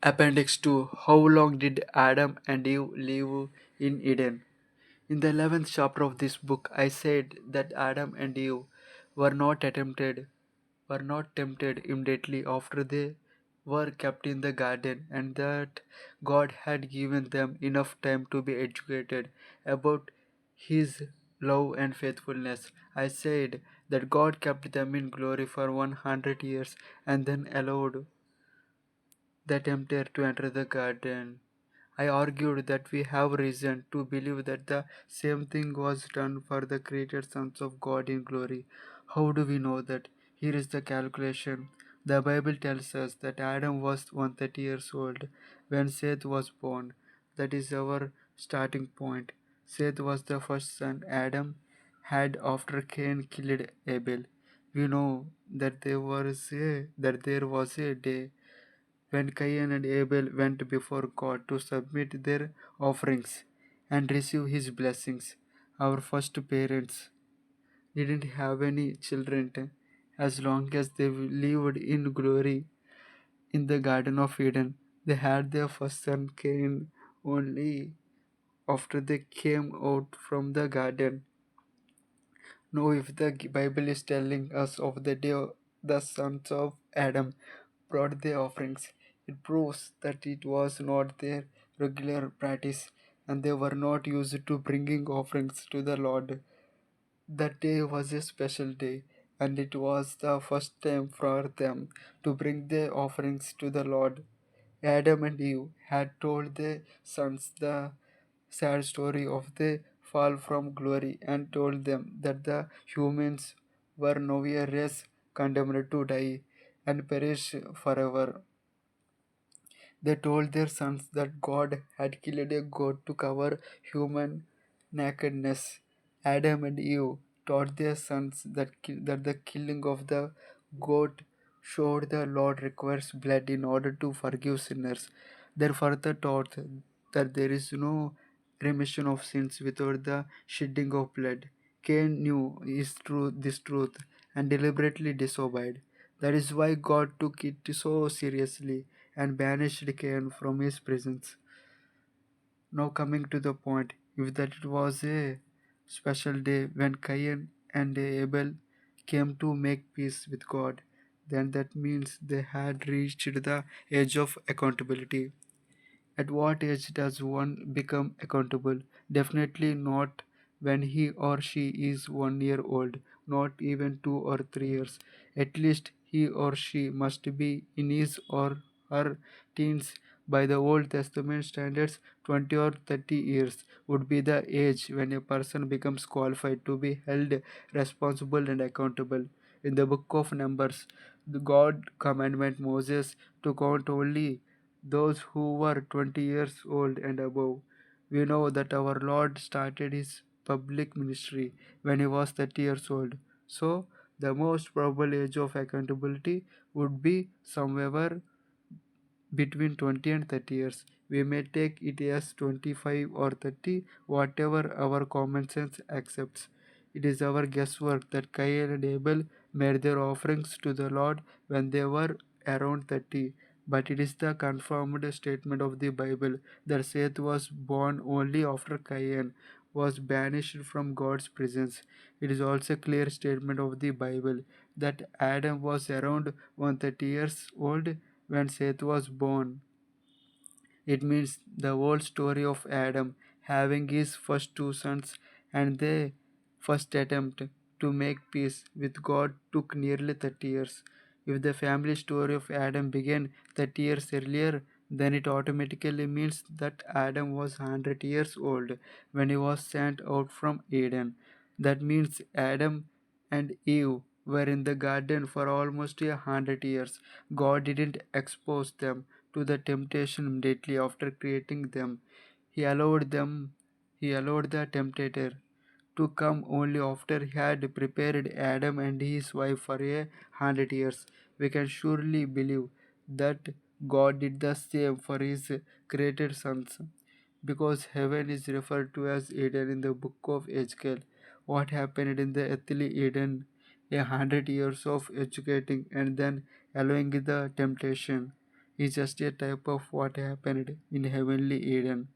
Appendix 2. How long did Adam and Eve live in Eden? In the 11th chapter of this book, I said that Adam and Eve were not attempted were not tempted immediately after they were kept in the garden, and that God had given them enough time to be educated about his love and faithfulness. I said that God kept them in glory for 100 years and then allowed the tempter to enter the garden. I argued that we have reason to believe that the same thing was done for the created sons of God in glory. How do we know that? Here is the calculation. The Bible tells us that Adam was 130 years old when Seth was born. That is our starting point. Seth was the first son Adam had after Cain killed Abel. We know that there was a day when Cain and Abel went before God to submit their offerings and receive his blessings. Our first parents didn't have any children as long as they lived in glory in the Garden of Eden. They had their first son Cain only after they came out from the garden. Now, if the Bible is telling us of the day the sons of Adam brought their offerings, it proves that it was not their regular practice and they were not used to bringing offerings to the Lord. That day was a special day, and it was the first time for them to bring their offerings to the Lord. Adam and Eve had told their sons the sad story of the fall from glory and told them that the humans were now a race condemned to die and perish forever. They told their sons that God had killed a goat to cover human nakedness. Adam and Eve taught their sons that the killing of the goat showed the Lord requires blood in order to forgive sinners. They further taught that there is no remission of sins without the shedding of blood. Cain knew this truth and deliberately disobeyed. That is why God took it so seriously and banished Cain from his presence. Now, coming to the point, if that it was a special day when Cain and Abel came to make peace with God, then that means they had reached the age of accountability. At what age does one become accountable? Definitely not when he or she is 1 year old, not even 2 or 3 years. At least he or she must be in his or her teens. By the Old Testament standards, 20 or 30 years would be the age when a person becomes qualified to be held responsible and accountable. In the book of Numbers, the God commandment Moses to count only those who were 20 years old and above. We know that our Lord started his public ministry when he was 30 years old. So, the most probable age of accountability would be somewhere between 20 and 30 years. We may take it as 25 or 30, whatever our common sense accepts. It is our guesswork that Cain and Abel made their offerings to the Lord when they were around 30. But it is the confirmed statement of the Bible that Seth was born only after Cain was banished from God's presence. It is also a clear statement of the Bible that Adam was around 130 years old when Seth was born. It means the whole story of Adam having his first two sons and their first attempt to make peace with God took nearly 30 years. If the family story of Adam began 30 years earlier, then it automatically means that Adam was 100 years old when he was sent out from Eden. That means Adam and Eve were in the garden for almost 100 years. God didn't expose them to the temptation immediately after creating them. He allowed them he allowed the tempter to come only after he had prepared Adam and his wife for 100 years. We can surely believe that God did the same for his created sons because heaven is referred to as Eden in the book of Ezekiel. What happened in the earthly Eden? 100 years of educating and then allowing the temptation. is just a type of what happened in heavenly Eden.